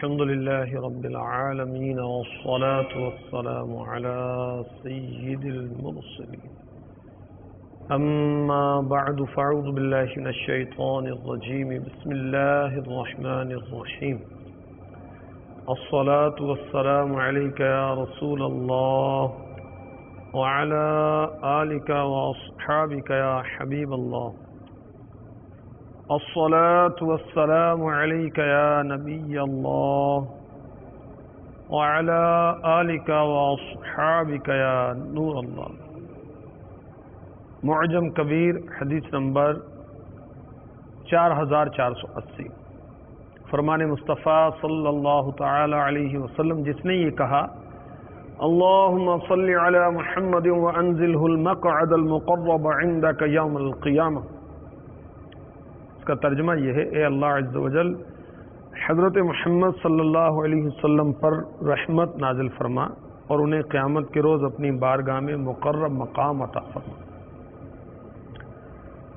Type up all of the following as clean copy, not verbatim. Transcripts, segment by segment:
الحمد لله رب العالمين والصلاة والسلام على سيد المرسلين أما بعد فأعوذ بالله من الشيطان الرجيم بسم الله الرحمن الرحيم الصلاة والسلام عليك يا رسول الله وعلى آلك وأصحابك يا حبيب الله الصلاة والسلام عليك يا نبي الله وعلى آلك وأصحابك يا نور الله. معجم کبیر حدیث نمبر 4480. فرمان مصطفیٰ صلی اللہ تعالی علیہ وسلم جس نے یہ کہا اللہم صلی علی محمد وانزلہ المقعد المقرب عندک یوم القیامہ. اس کا ترجمہ یہ ہے، اے اللہ عز و جل حضرت محمد صلی اللہ علیہ وسلم پر رحمت نازل فرما اور انہیں قیامت کے روز اپنی بارگاہ میں مقرب مقام عطا فرما.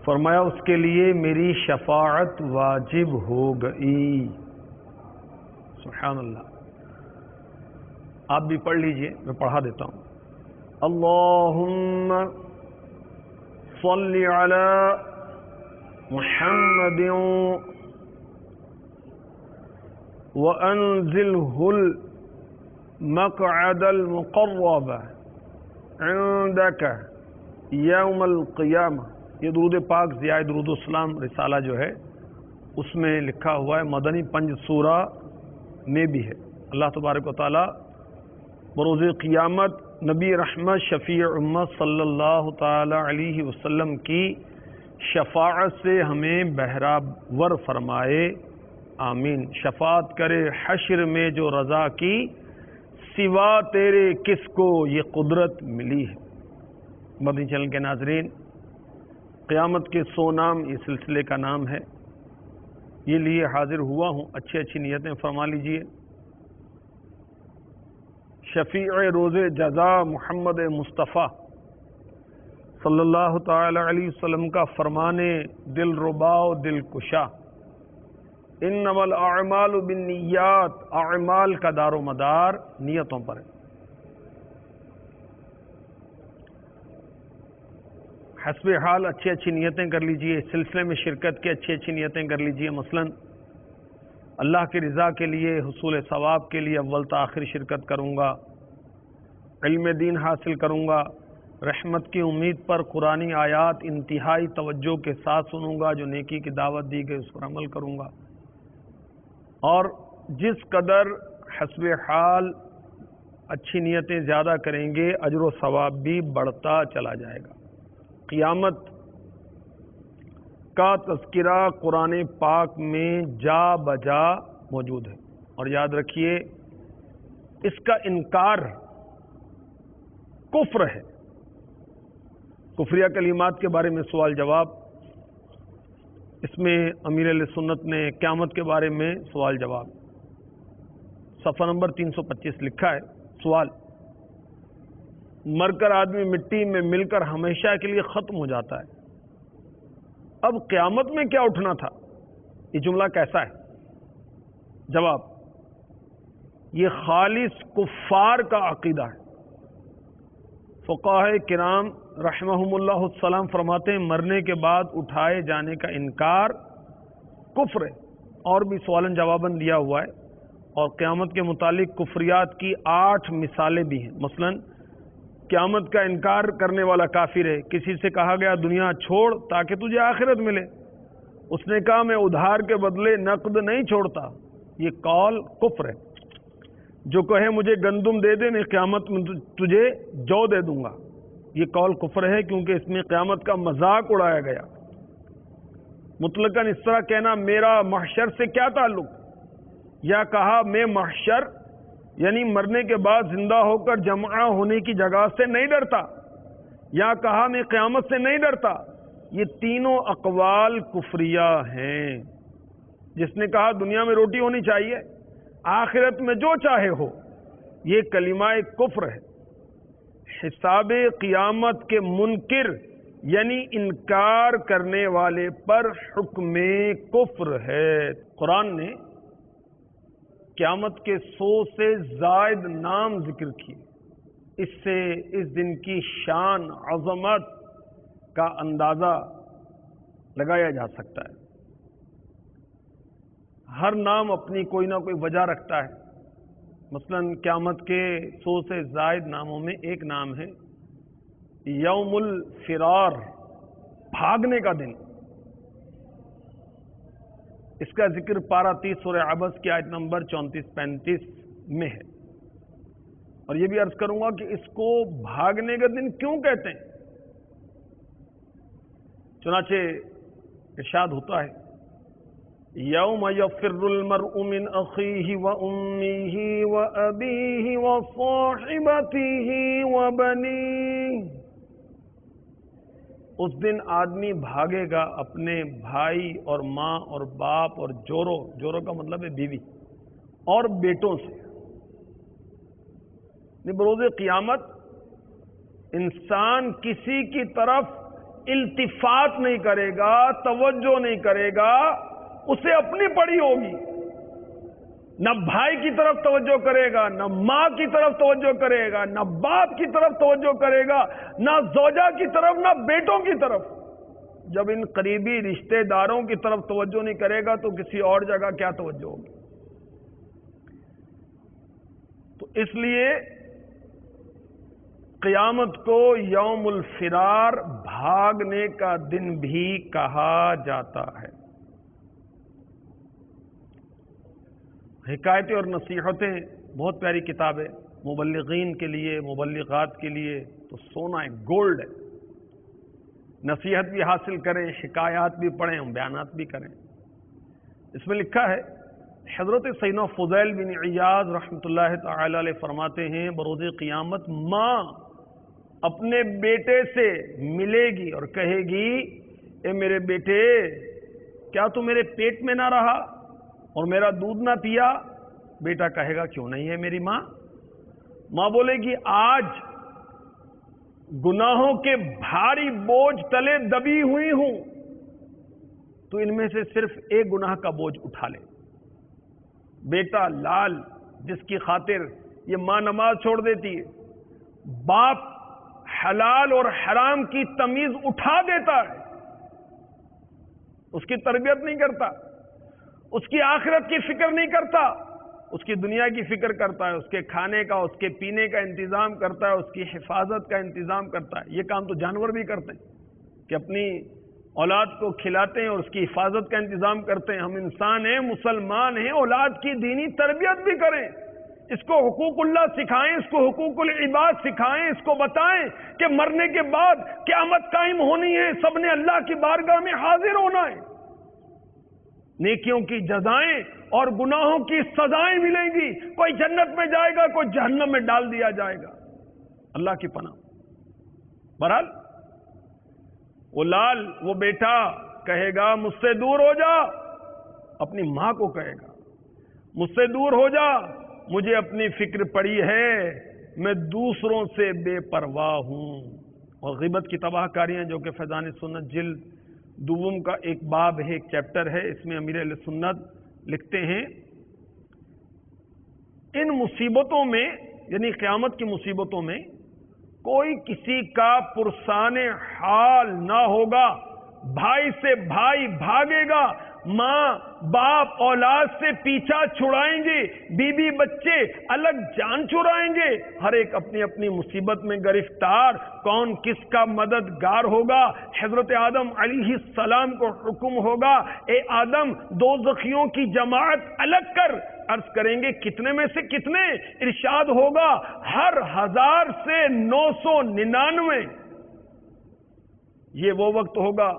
فرمایا اس کے لیے میری شفاعت واجب ہو گئی. سبحان اللہ. آپ بھی پڑھ لیجئے، میں پڑھا دیتا ہوں. اللہم صلی علی محمد وانزلہ المقعد المقرب عندک یوم القیامہ. یہ درود پاک ضیاء درود السلام رسالہ جو ہے اس میں لکھا ہوا ہے، مدنی پنج سورہ میں بھی ہے. اللہ تبارک و تعالی بروز قیامت نبی رحمت شفیع امت صلی اللہ تعالی علیہ وسلم کی شفاعت سے ہمیں بہرہ فرمائے. آمین. شفاعت کرے حشر میں جو رضا کی، سوا تیرے کس کو یہ قدرت ملی ہے. مدنی چینل کے ناظرین، قیامت کے 100 نام یہ سلسلے کا نام ہے. یہ لیے حاضر ہوا ہوں، اچھی نیتیں فرما لیجئے. شفیع روز جزا محمد مصطفیٰ صلی اللہ تعالی علیہ وسلم کا فرمان دل ربا و دل کشا، انما الاعمال بالنیات، اعمال کا دار و مدار نیتوں پر ہے. حسب حال اچھی نیتیں کر لیجئے. اس سلسلے میں شرکت کی اچھی نیتیں کر لیجئے. مثلا اللہ کی رضا کے لیے، حصول ثواب کے لیے اول تا آخر شرکت کروں گا، علم دین حاصل کروں گا، رحمت کی امید پر قرآنی آیات انتہائی توجہ کے ساتھ سنوں گا، جو نیکی کی دعوت دی گئی اس پر عمل کروں گا. اور جس قدر حسب حال اچھی نیتیں زیادہ کریں گے، اجر و ثواب بھی بڑھتا چلا جائے گا. قیامت کا تذکرہ قرآن پاک میں جا بجا موجود ہے، اور یاد رکھیے اس کا انکار کفر ہے. کفریہ کلمات کے بارے میں سوال جواب، اس میں امیر اہل سنت نے قیامت کے بارے میں سوال جواب. صفحہ نمبر 325 لکھا ہے. سوال: مر کر آدمی مٹی میں مل کر ہمیشہ کے لیے ختم ہو جاتا ہے، اب قیامت میں کیا اٹھنا تھا؟ یہ جملہ کیسا ہے؟ جواب: یہ خالص کفار کا عقیدہ ہے. فقہاء کرام رحمہم اللہ السلام فرماتے ہیں مرنے کے بعد اٹھائے جانے کا انکار کفر ہے. اور بھی سوالن جواباً دیا ہوا ہے، اور قیامت کے متعلق کفریات کی 8 مثالیں بھی ہیں. مثلا قیامت کا انکار کرنے والا کافر ہے. کسی سے کہا گیا دنیا چھوڑ تاکہ تجھے آخرت ملے، اس نے کہا میں ادھار کے بدلے نقد نہیں چھوڑتا. یہ قول کفر ہے. جو کہے مجھے گندم دے دے، میں قیامت میں تجھے جو دے دوں گا، یہ قول کفر ہے، کیونکہ اس میں قیامت کا مذاق اڑایا گیا. مطلقاً اس طرح کہنا میرا محشر سے کیا تعلق، یا کہا میں محشر یعنی مرنے کے بعد زندہ ہو کر جمع ہونے کی جگہ سے نہیں ڈرتا، یا کہا میں قیامت سے نہیں ڈرتا. یہ تینوں اقوال کفریہ ہیں. جس نے کہا دنیا میں روٹی ہونی چاہیے، آخرت میں جو چاہے ہو، یہ کلمہ کفر ہے. حساب قیامت کے منکر یعنی انکار کرنے والے پر حکم کفر ہے. قرآن نے قیامت کے 100 سے زائد نام ذکر کیے. اس سے اس دن کی شان عظمت کا اندازہ لگایا جا سکتا ہے. ہر نام اپنی کوئی نہ کوئی وجہ رکھتا ہے. مثلا قیامت کے 100 سے زائد ناموں میں ایک نام ہے یوم الفرار، بھاگنے کا دن. اس کا ذکر پارہ 30 سورہ عبس کی آیت نمبر 34-35 میں ہے. اور یہ بھی عرض کروں گا کہ اس کو بھاگنے کا دن کیوں کہتے ہیں. چنانچہ ارشاد ہوتا ہے یوم یفر المرء من اخیہ وامہ وابیہ وصاحبتہ وبنیہ. اس دن آدمی بھاگے گا اپنے بھائی اور ماں اور باپ اور جوروں کا مطلب ہے بیوی اور بیٹوں سے. بروز قیامت انسان کسی کی طرف التفات نہیں کرے گا، توجہ نہیں کرے گا، اسے اپنی پڑی ہوگی. نہ بھائی کی طرف توجہ کرے گا، نہ ماں کی طرف توجہ کرے گا، نہ باپ کی طرف توجہ کرے گا، نہ زوجہ کی طرف، نہ بیٹوں کی طرف. جب ان قریبی رشتہ داروں کی طرف توجہ نہیں کرے گا تو کسی اور جگہ کیا توجہ ہوگی. تو اس لیے قیامت کو یوم الفرار، بھاگنے کا دن بھی کہا جاتا ہے. حکایتیں اور نصیحتیں بہت پیاری کتاب ہے مبلغین کے لیے، مبلغات کے لیے تو سونا ہے، گولڈ ہے. نصیحت بھی حاصل کریں، حکایات بھی پڑھیں، بیانات بھی کریں. اس میں لکھا ہے حضرت سیدنا فضیل بن عیاض رحمۃ اللہ تعالی علیہ فرماتے ہیں بروز قیامت ماں اپنے بیٹے سے ملے گی اور کہے گی اے میرے بیٹے، کیا تو میرے پیٹ میں نہ رہا اور میرا دودھ نہ پیا؟ بیٹا کہے گا کیوں نہیں ہے میری ماں. ماں بولے گی آج گناہوں کے بھاری بوجھ تلے دبی ہوئی ہوں، تو ان میں سے صرف ایک گناہ کا بوجھ اٹھا لے. بیٹا لال جس کی خاطر یہ ماں نماز چھوڑ دیتی ہے، باپ حلال اور حرام کی تمیز اٹھا دیتا ہے، اس کی تربیت نہیں کرتا، اس کی آخرت کی فکر نہیں کرتا، اس کی دنیا کی فکر کرتا ہے، اس کے کھانے کا، اس کے پینے کا انتظام کرتا ہے، اس کی حفاظت کا انتظام کرتا ہے. یہ کام تو جانور بھی کرتے ہیں کہ اپنی اولاد کو کھلاتے ہیں اور اس کی حفاظت کا انتظام کرتے ہیں. ہم انسان ہیں، مسلمان ہیں، اولاد کی دینی تربیت بھی کریں، اس کو حقوق اللہ سکھائیں، اس کو حقوق العباد سکھائیں، اس کو بتائیں کہ مرنے کے بعد قیامت قائم ہونی ہے، سب نے اللہ کی بارگاہ میں حاضر ہونا ہے، نیکیوں کی جزائیں اور گناہوں کی سزائیں ملیں گی، کوئی جنت میں جائے گا، کوئی جہنم میں ڈال دیا جائے گا. اللہ کی پناہ. بہرحال وہ لال، وہ بیٹا کہے گا مجھ سے دور ہو جا، اپنی ماں کو کہے گا مجھ سے دور ہو جا، مجھے اپنی فکر پڑی ہے، میں دوسروں سے بے پرواہ ہوں. اور غیبت کی تباہ کاریاں جو کہ فیضان سنت جلد دوم کا ایک باب ہے، ایک چیپٹر ہے، اس میں امیر اہل سنت لکھتے ہیں ان مصیبتوں میں، یعنی قیامت کی مصیبتوں میں کوئی کسی کا پرسان حال نہ ہوگا. بھائی سے بھائی بھاگے گا، ماں باپ اولاد سے پیچھا چھڑائیں گے، بیوی بچے الگ جان چھڑائیں گے، ہر ایک اپنی اپنی مصیبت میں گرفتار. کون کس کا مددگار ہوگا؟ حضرت آدم علیہ السلام کو حکم ہوگا اے آدم دوزخیوں کی جماعت الگ کر. عرض کریں گے کتنے میں سے کتنے؟ ارشاد ہوگا ہر 1000 سے 999. یہ وہ وقت ہوگا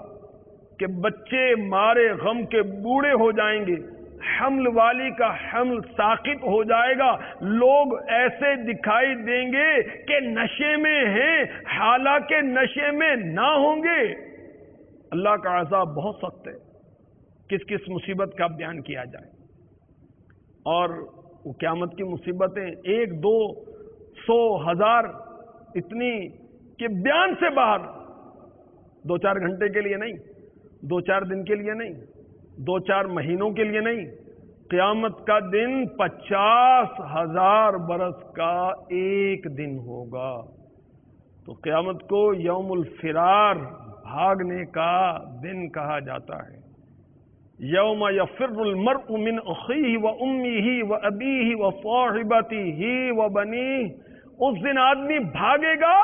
کہ بچے مارے غم کے بوڑھے ہو جائیں گے، حمل والی کا حمل ساقط ہو جائے گا، لوگ ایسے دکھائی دیں گے کہ نشے میں ہیں حالانکہ نشے میں نہ ہوں گے. اللہ کا عذاب بہت سخت ہے. کس کس مصیبت کا بیان کیا جائے. اور وہ قیامت کی مصیبتیں 1 2 100 1000 اتنی کہ بیان سے باہر. 2-4 گھنٹے کے لیے نہیں، 2-4 دن کے لیے نہیں، 2-4 مہینوں کے لیے نہیں، قیامت کا دن 50,000 برس کا ایک دن ہوگا. تو قیامت کو یوم الفرار، بھاگنے کا دن کہا جاتا ہے. یوم یفر المرء من اخیہ و امیہ و ابیہ و صاحبتہ و بنیہ. اس دن آدمی بھاگے گا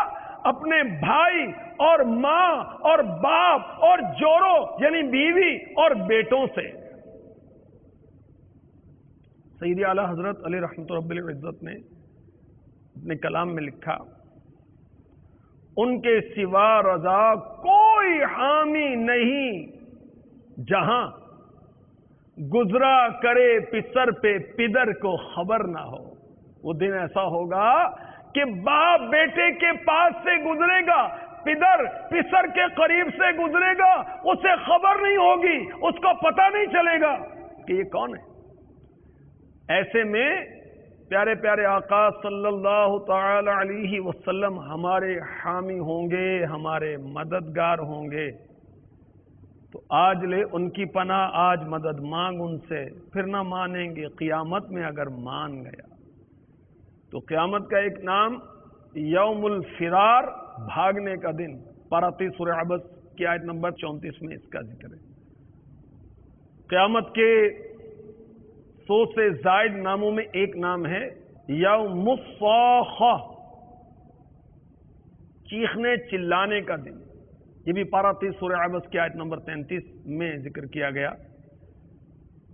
اپنے بھائی اور ماں اور باپ اور جوڑوں یعنی بیوی اور بیٹوں سے. سیدی اعلیٰ حضرت علی رحمۃ رب العزت نے اپنے کلام میں لکھا، ان کے سوا رضا کوئی حامی نہیں جہاں گزرا کرے پسر پہ پدر کو خبر نہ ہو. وہ دن ایسا ہوگا کہ باپ بیٹے کے پاس سے گزرے گا، پدر پسر کے قریب سے گزرے گا، اسے خبر نہیں ہوگی، اس کو پتہ نہیں چلے گا کہ یہ کون ہے. ایسے میں پیارے پیارے آقا صلی اللہ تعالی علیہ وسلم ہمارے حامی ہوں گے، ہمارے مددگار ہوں گے. تو آج لے ان کی پناہ، آج مدد مانگ ان سے، پھر نہ مانیں گے قیامت میں اگر مان گیا. تو قیامت کا ایک نام یوم الفرار، بھاگنے کا دن. پارہ 30 سورہ عبس کی آیت نمبر 34 میں اس کا ذکر ہے. قیامت کے 100 سے زائد ناموں میں ایک نام ہے یوم الصاخہ، چیخنے چلانے کا دن. یہ بھی پارہ 30 سورہ عبس کی آیت نمبر 33 میں ذکر کیا گیا.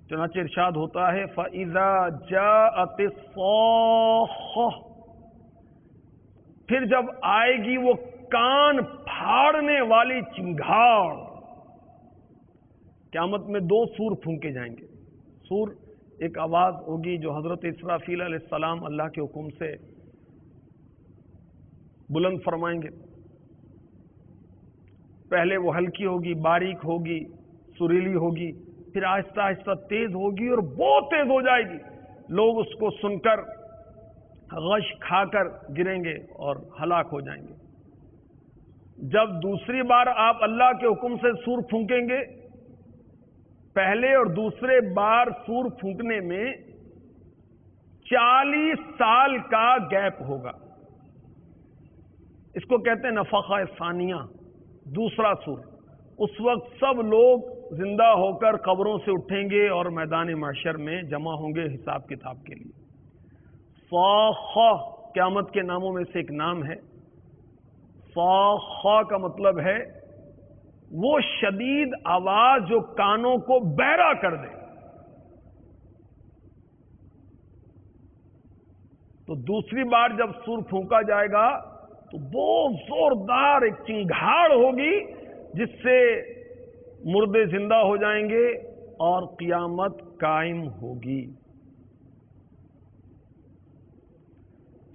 چنانچہ ارشاد ہوتا ہے فَإِذَا جَاءَتِ الصَّاخَّةُ، پھر جب آئے گی وہ کان پھاڑنے والی چنگھاڑ. قیامت میں 2 سور پھونکے جائیں گے. سور ایک آواز ہوگی جو حضرت اسرافیل علیہ السلام اللہ کے حکم سے بلند فرمائیں گے. پہلے وہ ہلکی ہوگی، باریک ہوگی، سریلی ہوگی، پھر آہستہ آہستہ تیز ہوگی اور بہت تیز ہو جائے گی. لوگ اس کو سن کر غش کھا کر گریں گے اور ہلاک ہو جائیں گے. جب دوسری بار آپ اللہ کے حکم سے سور پھونکیں گے، پہلے اور دوسرے بار سور پھونکنے میں 40 سال کا گیپ ہوگا. اس کو کہتے ہیں نفخہ ثانیہ، دوسرا سور. اس وقت سب لوگ زندہ ہو کر قبروں سے اٹھیں گے اور میدان محشر میں جمع ہوں گے حساب کتاب کے لیے. صاخہ قیامت کے ناموں میں سے ایک نام ہے. صاخہ کا مطلب ہے وہ شدید آواز جو کانوں کو بہرا کر دے. تو دوسری بار جب سور پھونکا جائے گا تو بہت زوردار ایک چنگھاڑ ہوگی جس سے مردے زندہ ہو جائیں گے اور قیامت قائم ہوگی.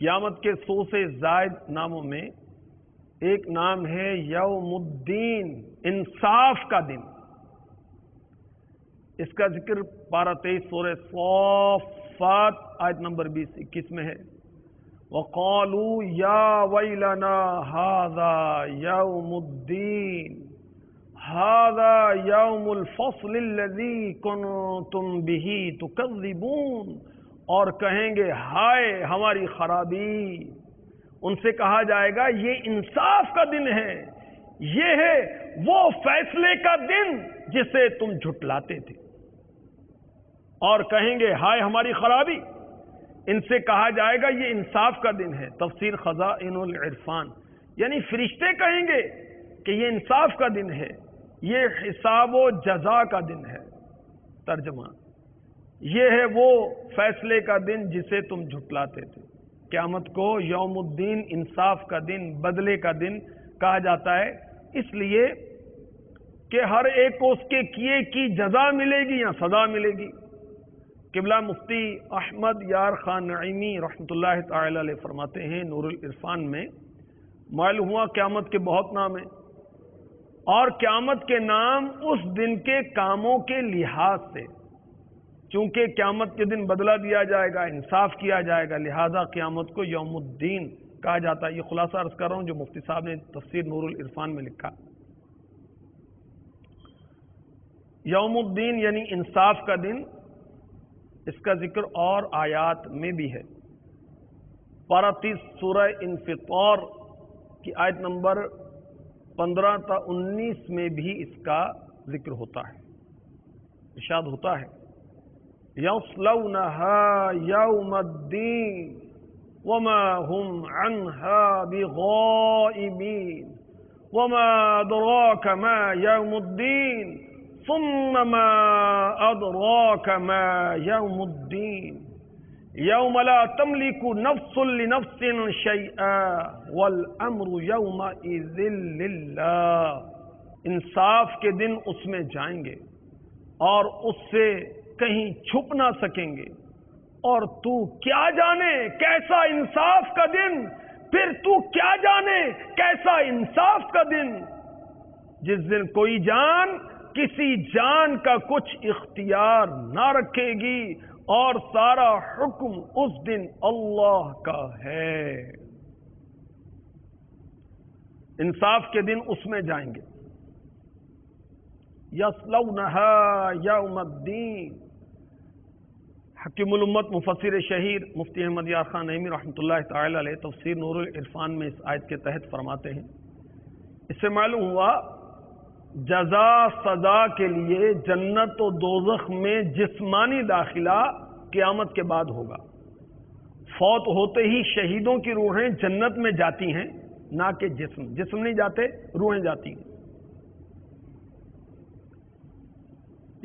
قیامت کے 100 سے زائد ناموں میں ایک نام ہے یوم الدین، انصاف کا دن. اس کا ذکر پارہ 23 سورہ صافات آیت نمبر 20-21 میں ہے. وَقَالُوا يَا وَيْلَنَا هَذَا يَوْمُ الدِّينِ هَذَا يَوْمُ الْفَصْلِ الَّذِي كُنْتُمْ بِهِ تُكَذِّبُونَ. اور کہیں گے ہائے ہماری خرابی. ان سے کہا جائے گا یہ انصاف کا دن ہے، یہ ہے وہ فیصلے کا دن جسے تم جھٹلاتے تھے. اور کہیں گے ہائے ہماری خرابی. ان سے کہا جائے گا یہ انصاف کا دن ہے. تفسیر خزائن العرفان. یعنی فرشتے کہیں گے کہ یہ انصاف کا دن ہے، یہ حساب و جزا کا دن ہے. ترجمہ یہ ہے وہ فیصلے کا دن جسے تم جھٹلاتے تھے. قیامت کو یوم الدین، انصاف کا دن، بدلے کا دن کہا جاتا ہے، اس لیے کہ ہر ایک کو اس کے کیے کی جزا ملے گی یا سزا ملے گی. قبلہ مفتی احمد یار خان نعیمی رحمۃ اللہ تعالی علیہ فرماتے ہیں نور العرفان میں، معلوم ہوا قیامت کے بہت نام ہیں، اور قیامت کے نام اس دن کے کاموں کے لحاظ سے، چونکہ قیامت کے دن بدلہ دیا جائے گا، انصاف کیا جائے گا، لہذا قیامت کو یوم الدین کہا جاتا ہے. یہ خلاصہ عرض کر رہا ہوں جو مفتی صاحب نے تفسیر نور العرفان میں لکھا. یوم الدین یعنی انصاف کا دن. اس کا ذکر اور آیات میں بھی ہے۔ پارہ 30 سورہ انفطار کی آیت نمبر 15 تا 19 میں بھی اس کا ذکر ہوتا ہے۔ ارشاد ہوتا ہے یصلونها یوم الدین وما هم عنها بغائبین وما ادراک ما یوم الدین ثم ما ادراک ما یوم الدین یوم لا تملک نفس لنفس شیئا والامر یومئذ للہ۔ انصاف کے دن اس میں جائیں گے اور اس سے کہیں چھپ نہ سکیں گے، اور تو کیا جانے کیسا انصاف کا دن، پھر تو کیا جانے کیسا انصاف کا دن، جس دن کوئی جان کسی جان کا کچھ اختیار نہ رکھے گی اور سارا حکم اس دن اللہ کا ہے۔ انصاف کے دن اس میں جائیں گے۔ یصلونها یوم الدین۔ حکیم الامت مفسر شہیر مفتی احمد یار خان نعیمی رحمۃ اللہ تعالی علیہ تفسیر نور العرفان میں اس آیت کے تحت فرماتے ہیں، اس سے معلوم ہوا جزا سزا کے لیے جنت و دوزخ میں جسمانی داخلہ قیامت کے بعد ہوگا۔ فوت ہوتے ہی شہیدوں کی روحیں جنت میں جاتی ہیں، نہ کہ جسم نہیں جاتے، روحیں جاتی ہیں۔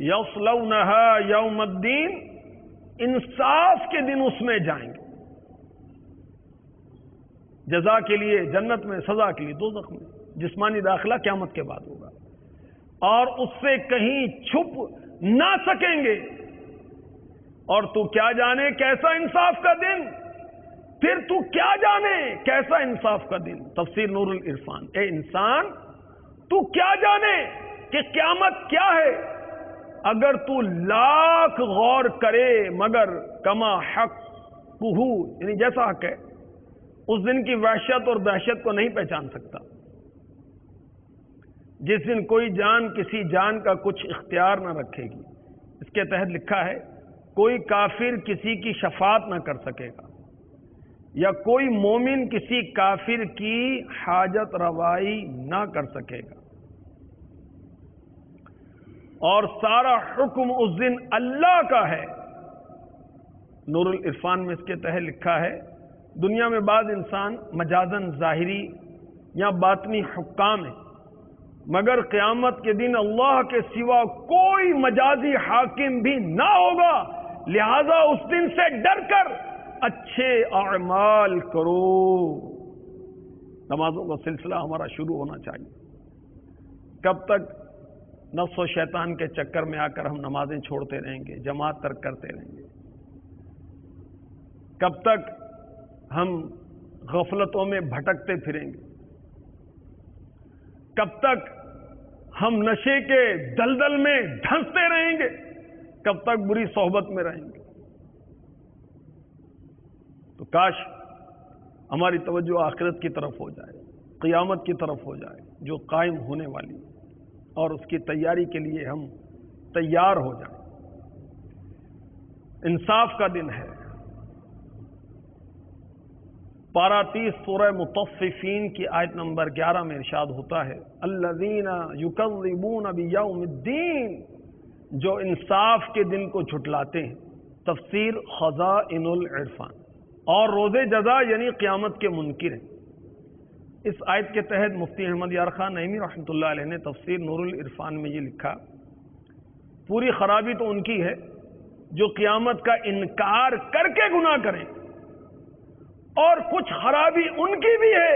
یصلونها یوم الدین، انصاف کے دن اس میں جائیں گے، جزا کے لیے جنت میں، سزا کے لیے دوزخ میں۔ جسمانی داخلہ قیامت کے بعد ہوگا اور اس سے کہیں چھپ نہ سکیں گے، اور تو کیا جانے کیسا انصاف کا دن، پھر تو کیا جانے کیسا انصاف کا دن۔ تفسیر نور العرفان۔ اے انسان تو کیا جانے کہ قیامت کیا ہے، اگر تو لاکھ غور کرے مگر کما حق یعنی جیسا حق ہے، اس دن کی وحشت اور دہشت کو نہیں پہچان سکتا، جس دن کوئی جان کسی جان کا کچھ اختیار نہ رکھے گی۔ اس کے تحت لکھا ہے کوئی کافر کسی کی شفاعت نہ کر سکے گا، یا کوئی مومن کسی کافر کی حاجت روائی نہ کر سکے گا، اور سارا حکم اس دن اللہ کا ہے۔ نور العرفان میں اس کے تحت لکھا ہے دنیا میں بعض انسان مجازن ظاہری یا باطنی حکام ہیں، مگر قیامت کے دن اللہ کے سوا کوئی مجازی حاکم بھی نہ ہوگا، لہذا اس دن سے ڈر کر اچھے اعمال کرو۔ نمازوں کا سلسلہ ہمارا شروع ہونا چاہیے۔ کب تک نفس و شیطان کے چکر میں آ کر ہم نمازیں چھوڑتے رہیں گے، جماعت ترک کرتے رہیں گے؟ کب تک ہم غفلتوں میں بھٹکتے پھریں گے؟ کب تک ہم نشے کے دلدل میں دھنستے رہیں گے؟ کب تک بری صحبت میں رہیں گے؟ تو کاش ہماری توجہ آخرت کی طرف ہو جائے، قیامت کی طرف ہو جائے جو قائم ہونے والی ہے، اور اس کی تیاری کے لیے ہم تیار ہو جائیں۔ انصاف کا دن ہے۔ پارہ 30 سورہ مطففین کی آیت نمبر 11 میں ارشاد ہوتا ہے الذین یکذبون بیوم الدین، جو انصاف کے دن کو جھٹلاتے ہیں۔ تفسیر خزائن العرفان۔ اور روز جزا یعنی قیامت کے منکر ہیں۔ اس آیت کے تحت مفتی احمد یار خان نعیمی رحمۃ اللہ علیہ نے تفسیر نور العرفان میں یہ لکھا، پوری خرابی تو ان کی ہے جو قیامت کا انکار کر کے گناہ کریں، اور کچھ خرابی ان کی بھی ہے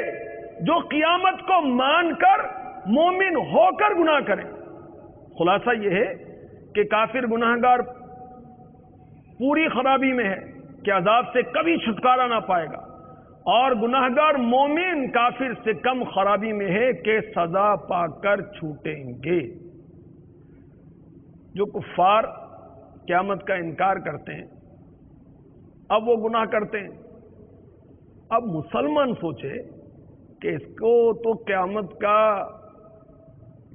جو قیامت کو مان کر مومن ہو کر گناہ کریں۔ خلاصہ یہ ہے کہ کافر گناہگار پوری خرابی میں ہے کہ عذاب سے کبھی چھٹکارا نہ پائے گا، اور گناہگار مومن کافر سے کم خرابی میں ہے کہ سزا پا کر چھوٹیں گے۔ جو کفار قیامت کا انکار کرتے ہیں، اب وہ گناہ کرتے ہیں۔ اب مسلمان سوچے کہ اس کو تو قیامت کا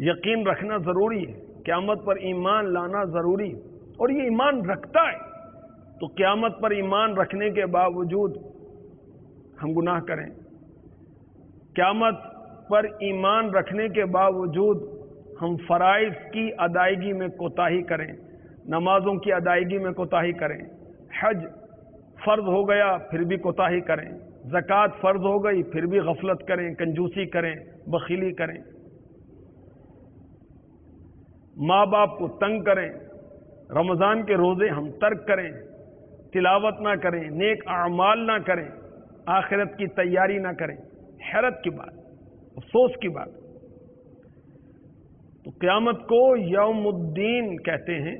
یقین رکھنا ضروری ہے، قیامت پر ایمان لانا ضروری ہے، اور یہ ایمان رکھتا ہے، تو قیامت پر ایمان رکھنے کے باوجود ہم گناہ کریں، قیامت پر ایمان رکھنے کے باوجود ہم فرائض کی ادائیگی میں کوتاہی کریں، نمازوں کی ادائیگی میں کوتاہی کریں، حج فرض ہو گیا پھر بھی کوتاہی کریں، زکوٰۃ فرض ہو گئی پھر بھی غفلت کریں، کنجوسی کریں، بخیلی کریں، ماں باپ کو تنگ کریں، رمضان کے روزے ہم ترک کریں، تلاوت نہ کریں، نیک اعمال نہ کریں، آخرت کی تیاری نہ کریں۔ حیرت کی بات، افسوس کی بات۔ تو قیامت کو یوم الدین کہتے ہیں،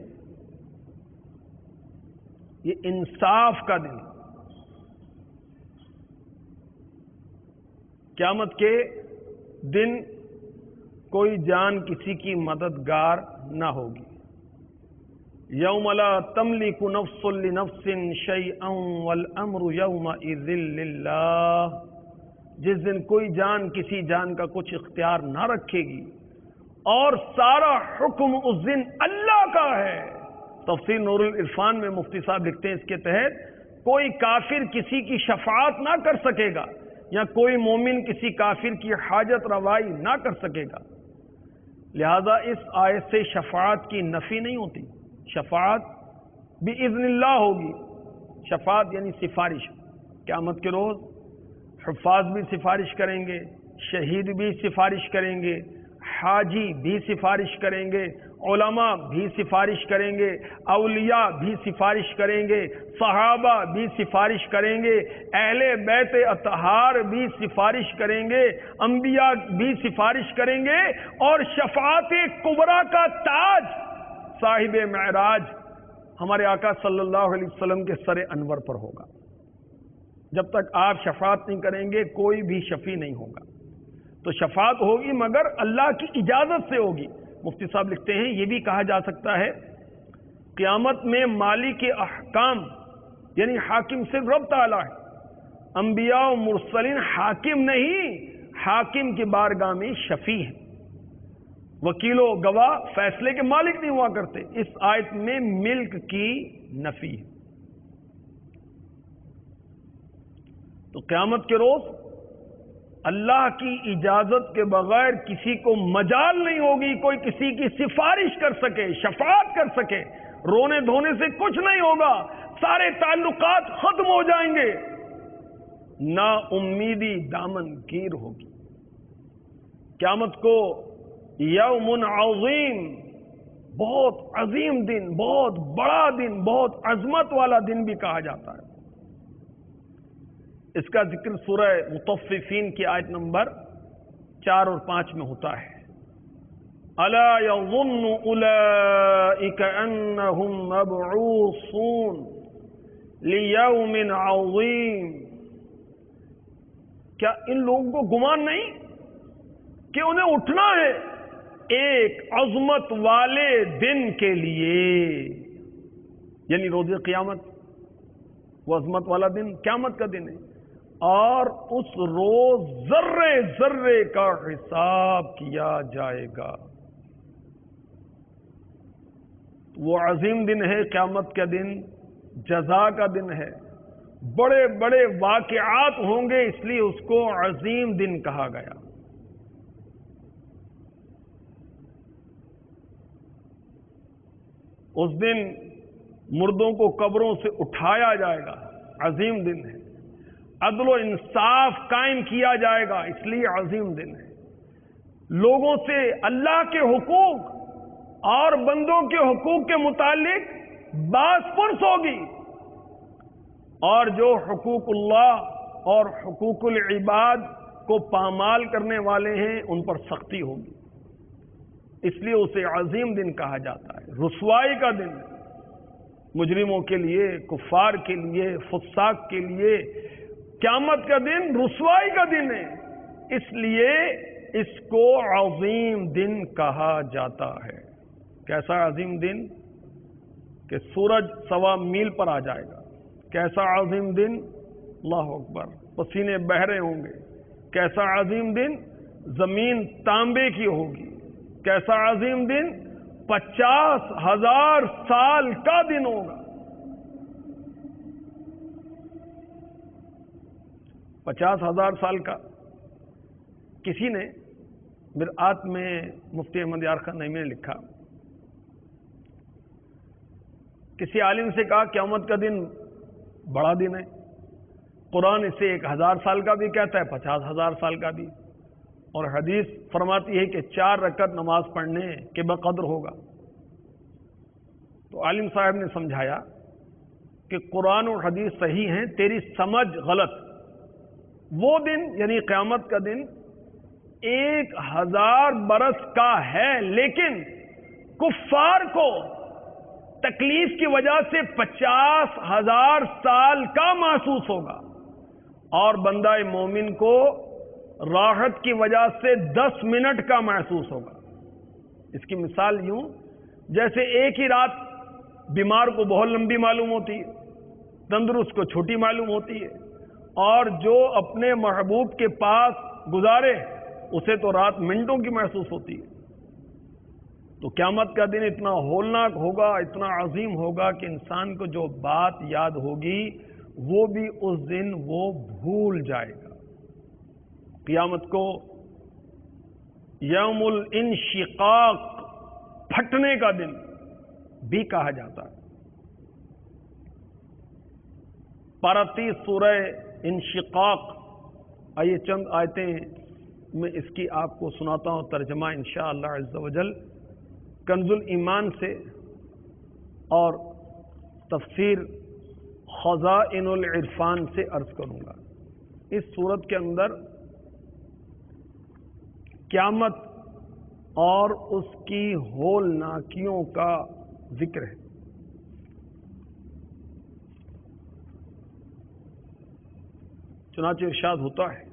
یہ انصاف کا دن۔ قیامت کے دن کوئی جان کسی کی مددگار نہ ہوگی۔ یوم لا تملک نفس لنفس شیئا والامر یومئذ للہ، جس دن کوئی جان کسی جان کا کچھ اختیار نہ رکھے گی اور سارا حکم اس دن اللہ کا ہے۔ تفسیر نور العرفان میں مفتی صاحب لکھتے ہیں اس کے تحت کوئی کافر کسی کی شفاعت نہ کر سکے گا یا کوئی مومن کسی کافر کی حاجت روائی نہ کر سکے گا۔ لہذا اس آیت سے شفاعت کی نفی نہیں ہوتی، شفاعت باذن اللہ ہوگی۔ شفاعت یعنی سفارش۔ قیامت کے روز حفاظ بھی سفارش کریں گے، شہید بھی سفارش کریں گے، حاجی بھی سفارش کریں گے، علماء بھی سفارش کریں گے، اولیاء بھی سفارش کریں گے، صحابہ بھی سفارش کریں گے، اہل بیت اطہار بھی سفارش کریں گے، انبیاء بھی سفارش کریں گے، اور شفاعت کبریٰ کا تاج صاحب معراج ہمارے آقا صلی اللہ علیہ وسلم کے سر انور پر ہوگا۔ جب تک آپ شفاعت نہیں کریں گے کوئی بھی شفیع نہیں ہوگا۔ تو شفاعت ہوگی مگر اللہ کی اجازت سے ہوگی۔ مفتی صاحب لکھتے ہیں یہ بھی کہا جا سکتا ہے قیامت میں مالک احکام یعنی حاکم صرف رب تعالیٰ ہے، انبیاء و مرسلین حاکم نہیں، حاکم کی بارگاہ میں شفیع ہیں، وکیل و گواہ فیصلے کے مالک نہیں ہوا کرتے۔ اس آیت میں ملک کی نفی ہے۔ تو قیامت کے روز اللہ کی اجازت کے بغیر کسی کو مجال نہیں ہوگی کوئی کسی کی سفارش کر سکے، شفاعت کر سکے۔ رونے دھونے سے کچھ نہیں ہوگا، سارے تعلقات ختم ہو جائیں گے، نا امیدی دامن گیر ہوگی۔ قیامت کو یوم عظیم، بہت عظیم دن، بہت بڑا دن، بہت عظمت والا دن بھی کہا جاتا ہے۔ اس کا ذکر سورہ مطففین کی آیت نمبر 4 اور 5 میں ہوتا ہے۔ الا یظن اولئک انہم مبعوثون لیوم عظیم، کیا ان لوگوں کو گمان نہیں کہ انہیں اٹھنا ہے ایک عظمت والے دن کے لیے، یعنی روز قیامت، وہ عظمت والا دن قیامت کا دن ہے، اور اس روز ذرے ذرے کا حساب کیا جائے گا۔ وہ عظیم دن ہے قیامت کا دن، جزا کا دن ہے، بڑے بڑے واقعات ہوں گے، اس لیے اس کو عظیم دن کہا گیا۔ اس دن مردوں کو قبروں سے اٹھایا جائے گا، عظیم دن ہے۔ عدل و انصاف قائم کیا جائے گا، اس لیے عظیم دن ہے۔ لوگوں سے اللہ کے حقوق اور بندوں کے حقوق کے متعلق باس پرس ہوگی، اور جو حقوق اللہ اور حقوق العباد کو پامال کرنے والے ہیں ان پر سختی ہوگی، اس لیے اسے عظیم دن کہا جاتا ہے۔ رسوائی کا دن، مجرموں کے لیے، کفار کے لیے، فساق کے لیے قیامت کا دن رسوائی کا دن ہے، اس لیے اس کو عظیم دن کہا جاتا ہے۔ کیسا عظیم دن کہ سورج 1.25 میل پر آ جائے گا، کیسا عظیم دن، اللہ اکبر، پسینے بہہ رہے ہوں گے، کیسا عظیم دن، زمین تانبے کی ہوگی، کیسا عظیم دن، 50,000 سال کا دن ہوگا۔ 50,000 سال کا؟ کسی نے مرآت میں مفتی احمد یار خان نعیمی نے لکھا، کسی عالم سے کہا قیامت کا دن بڑا دن ہے، قرآن اسے 1000 سال کا بھی کہتا ہے، 50,000 سال کا بھی، اور حدیث فرماتی ہے کہ 4 رکعت نماز پڑھنے کے بقدر ہوگا۔ تو عالم صاحب نے سمجھایا کہ قرآن اور حدیث صحیح ہیں، تیری سمجھ غلط۔ وہ دن یعنی قیامت کا دن 1000 برس کا ہے، لیکن کفار کو تکلیف کی وجہ سے 50,000 سال کا محسوس ہوگا، اور بندہ مومن کو راحت کی وجہ سے 10 منٹ کا محسوس ہوگا۔ اس کی مثال یوں، جیسے ایک ہی رات بیمار کو بہت لمبی معلوم ہوتی ہے، تندرست کو چھوٹی معلوم ہوتی ہے، اور جو اپنے محبوب کے پاس گزارے اسے تو رات منٹوں کی محسوس ہوتی ہے۔ تو قیامت کا دن اتنا ہولناک ہوگا، اتنا عظیم ہوگا کہ انسان کو جو بات یاد ہوگی وہ بھی اس دن وہ بھول جائے گا۔ قیامت کو یوم الانشقاق، پھٹنے کا دن بھی کہا جاتا ہے۔ پارتی سورہ انشقاق، آئیے چند آیتیں میں اس کی آپ کو سناتا ہوں ترجمہ انشاءاللہ عز و جل، کنز الایمان سے، اور تفسیر خزائن العرفان سے عرض کروں گا۔ اس سورت کے اندر قیامت اور اس کی ہولناکیوں کا ذکر ہے۔ چنانچہ ارشاد ہوتا ہے،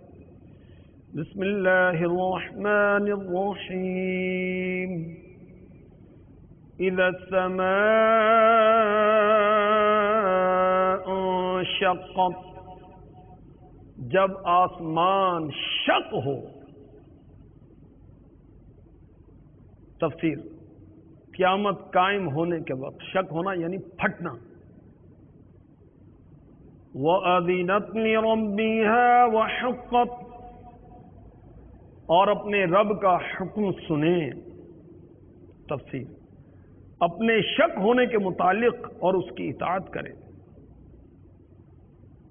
بسم اللہ الرحمن الرحیم، اذا السماء انشقت، جب آسمان شق ہو۔ تفسیر، قیامت قائم ہونے کے وقت، شق ہونا یعنی پھٹنا۔ وَأَذِنَتْ لِرَبِّهَا وَحُقَّتْ، اور اپنے رب کا حکم سنیں۔ تفسیر، اپنے شک ہونے کے متعلق اور اس کی اطاعت کرے۔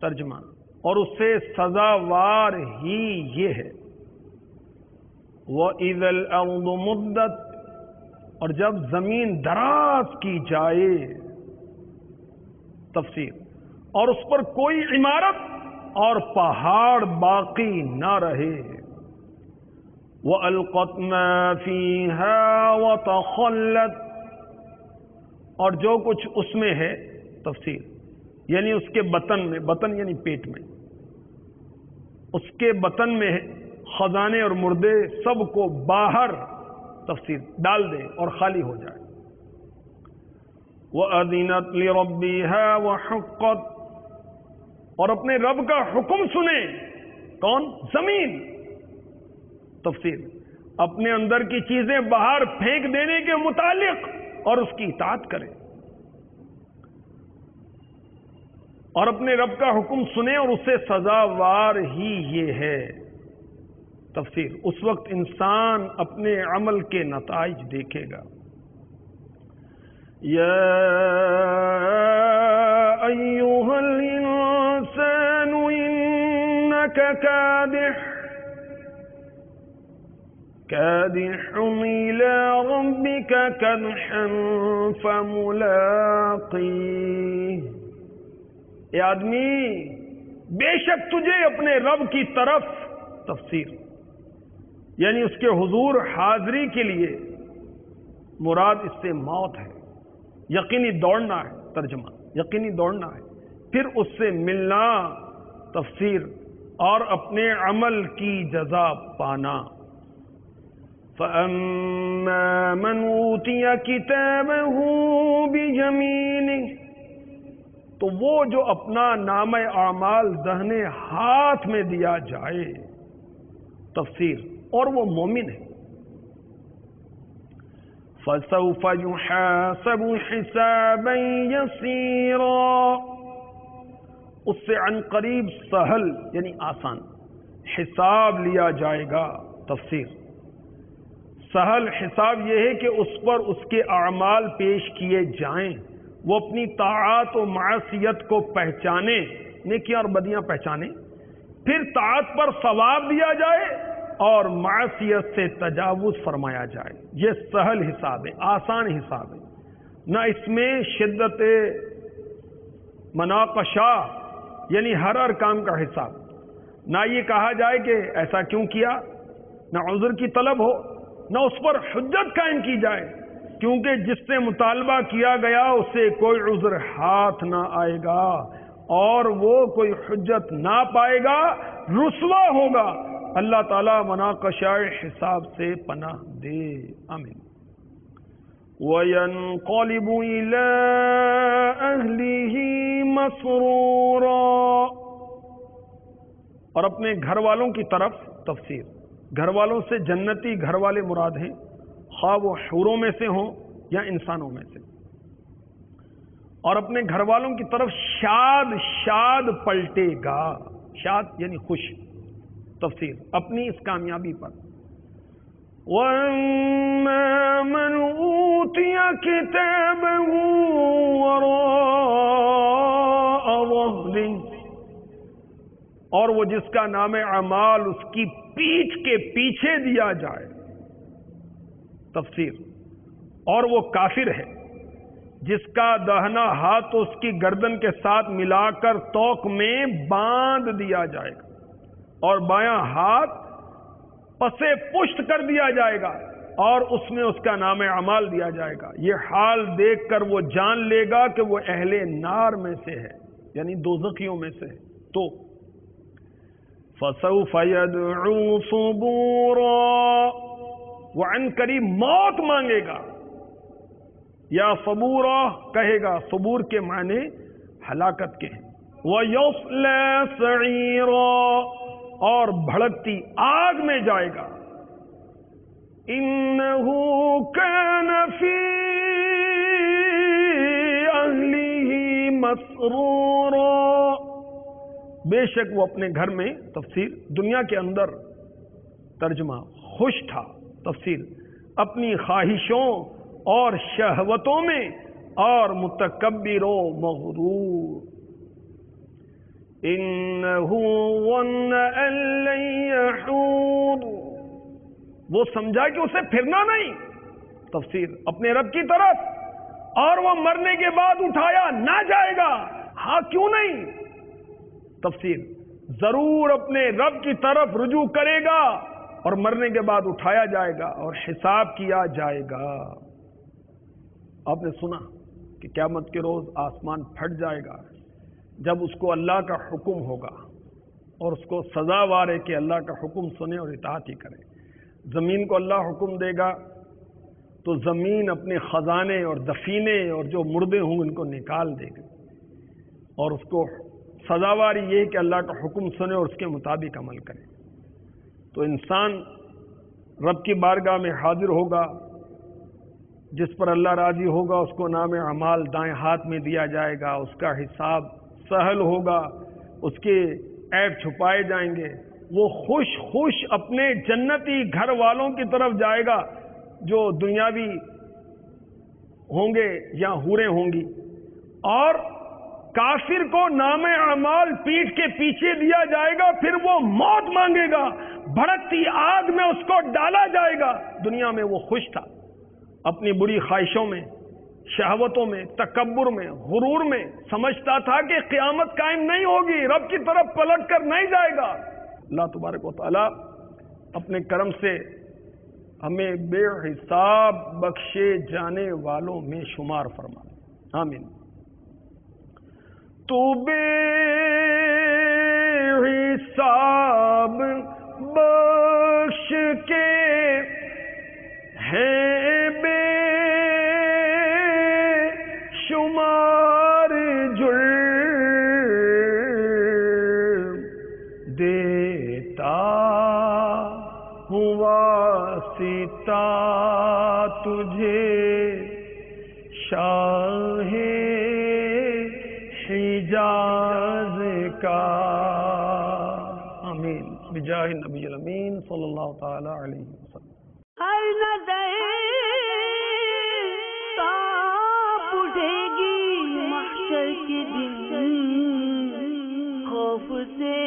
ترجمہ، اور اس سے سزاوار ہی یہ ہے۔ وَإِذَا الْأَرْضُ مُدَّتْ، اور جب زمین دراز کی جائے۔ تفسیر، اور اس پر کوئی عمارت اور پہاڑ باقی نہ رہے۔ وَأَلْقَتْ مَا فِيهَا وَتَخَلَّتْ، اور جو کچھ اس میں ہے۔ تفسیر، یعنی اس کے بطن میں، بطن یعنی پیٹ میں، اس کے بطن میں خزانے اور مردے سب کو باہر، تفسیر، ڈال دے اور خالی ہو جائے۔ وَأَذِنَتْ لِرَبِّهَا وَحُقَّتْ، اور اپنے رب کا حکم سنے۔ کون؟ زمین۔ تفسیر، اپنے اندر کی چیزیں باہر پھینک دینے کے متعلق اور اس کی اطاعت کرے، اور اپنے رب کا حکم سنے، اور اس سے سزاوار ہی یہ ہے۔ تفسیر، اس وقت انسان اپنے عمل کے نتائج دیکھے گا۔ یا ایھا الانسان انک کادح الی ربک کدحا فملاقیہ، اے آدمی بے شک تجھے اپنے رب کی طرف، تفسیر یعنی اس کے حضور حاضری کے لیے، مراد اس سے موت ہے، یقینی دوڑنا ہے۔ ترجمہ، یقینی دوڑنا ہے، پھر اس سے ملنا۔ تفسیر، اور اپنے عمل کی جزا پانا۔ فَأَمَّا مَنْ أُوتِيَ كِتَابَهُ بِيَمِينِهِ، تو وہ جو اپنا نامہ اعمال دہنے ہاتھ میں دیا جائے۔ تفسیر، اور وہ مومن ہے۔ فَسَوْفَ يُحَاسَبُ حِسَابًا يَسِيرًا، اس سے عن قریب سہل یعنی آسان حساب لیا جائے گا۔ تفسیر سہل حساب یہ ہے کہ اس پر اس کے اعمال پیش کیے جائیں، وہ اپنی طاعات و معصیت کو پہچانے، نیکیاں اور بدیاں پہچانے، پھر طاعت پر ثواب دیا جائے اور معصیت سے تجاوز فرمایا جائے۔ یہ سہل حساب ہے، آسان حساب ہے، نہ اس میں شدت مناقشہ یعنی ہر کام کا حساب، نہ یہ کہا جائے کہ ایسا کیوں کیا، نہ عذر کی طلب ہو، نہ اس پر حجت قائم کی جائے، کیونکہ جس سے مطالبہ کیا گیا اس سے کوئی عذر ہاتھ نہ آئے گا اور وہ کوئی حجت نہ پائے گا، رسوا ہوگا۔ اللہ تعالیٰ مناقشہ حساب سے پناہ دے، آمین۔ وَيَنْقَلِبُ إِلَىٰ أَهْلِهِ مَسْرُورًا، اور اپنے گھر والوں کی طرف، تفسیر گھر والوں سے جنتی گھر والے مراد ہیں، خواہ وہ حوروں میں سے ہوں یا انسانوں میں سے، اور اپنے گھر والوں کی طرف شاد پلٹے گا، شاد یعنی خوش، تفسیر اپنی اس کامیابی پر۔ وَأَمَّا مَنْ أُوتِيَ كِتَابَهُ وَرَاءَ ظَهْرِهِ، اور وہ جس کا نام اعمال اس کی پیٹھ کے پیچھے دیا جائے، تفسیر اور وہ کافر ہے جس کا داہنا ہاتھ اس کی گردن کے ساتھ ملا کر توق میں باندھ دیا جائے گا اور بایاں ہاتھ پسے پشت کر دیا جائے گا اور اس میں اس کا نام اعمال دیا جائے گا۔ یہ حال دیکھ کر وہ جان لے گا کہ وہ اہل نار میں سے ہے، یعنی دوزخیوں میں سے ہے، تو فَسَوْفَ يَدْعُو ثُبُورًا، وہ عن قریب موت مانگے گا، یا صبورا کہے گا، صبور کے معنی ہلاکت کے ہیں۔ وَيَصْلَى سَعِيرًا، اور بھڑکتی آگ میں جائے گا۔ إِنَّهُ كَانَ فِي أَهْلِهِ مَسْرُورًا، بے شک وہ اپنے گھر میں، تفسیر دنیا کے اندر، ترجمہ خوش تھا، تفسیر اپنی خواہشوں اور شہوتوں میں، اور متکبر و مغرور۔ إِنَّهُ ظَنَّ أَن لَّن يَحُورَ، وہ سمجھا کہ اسے پھرنا نہیں، تفسیر اپنے رب کی طرف، اور وہ مرنے کے بعد اٹھایا نہ جائے گا، ہاں کیوں نہیں، تفسیر ضرور اپنے رب کی طرف رجوع کرے گا اور مرنے کے بعد اٹھایا جائے گا اور حساب کیا جائے گا۔ آپ نے سنا کہ قیامت کے روز آسمان پھٹ جائے گا جب اس کو اللہ کا حکم ہوگا اور اس کو سزاوار ہے کہ اللہ کا حکم سنے اور اطاعت ہی کرے۔ زمین کو اللہ حکم دے گا تو زمین اپنے خزانے اور دفینے اور جو مردے ہوں ان کو نکال دے گا، اور اس کو سزاوار یہ کہ اللہ کا حکم سنے اور اس کے مطابق عمل کرے۔ تو انسان رب کی بارگاہ میں حاضر ہوگا، جس پر اللہ راضی ہوگا اس کو نام اعمال دائیں ہاتھ میں دیا جائے گا، اس کا حساب سہل ہوگا، اس کے عیب چھپائے جائیں گے، وہ خوش اپنے جنتی گھر والوں کی طرف جائے گا جو دنیاوی ہوں گے یا حوریں ہوں گی، اور کافر کو نام اعمال پیٹھ کے پیچھے دیا جائے گا، پھر وہ موت مانگے گا، بھڑکتی آگ میں اس کو ڈالا جائے گا۔ دنیا میں وہ خوش تھا، اپنی بری خواہشوں میں، شہوتوں میں، تکبر میں، غرور میں، سمجھتا تھا کہ قیامت قائم نہیں ہوگی، رب کی طرف پلٹ کر نہیں جائے گا۔ اللہ تبارک و تعالی اپنے کرم سے ہمیں بے حساب بخشے جانے والوں میں شمار فرمائے، آمین۔ تو بے حساب بخش کے ہے بے شمار جرم دیتا ہوا ستا تجھے شاہ حجاز بجاہ النبی الامین صلی اللہ تعالی علیہ وسلم. ہر نظر کانپ اٹھے گی محشر کے دن خوف سے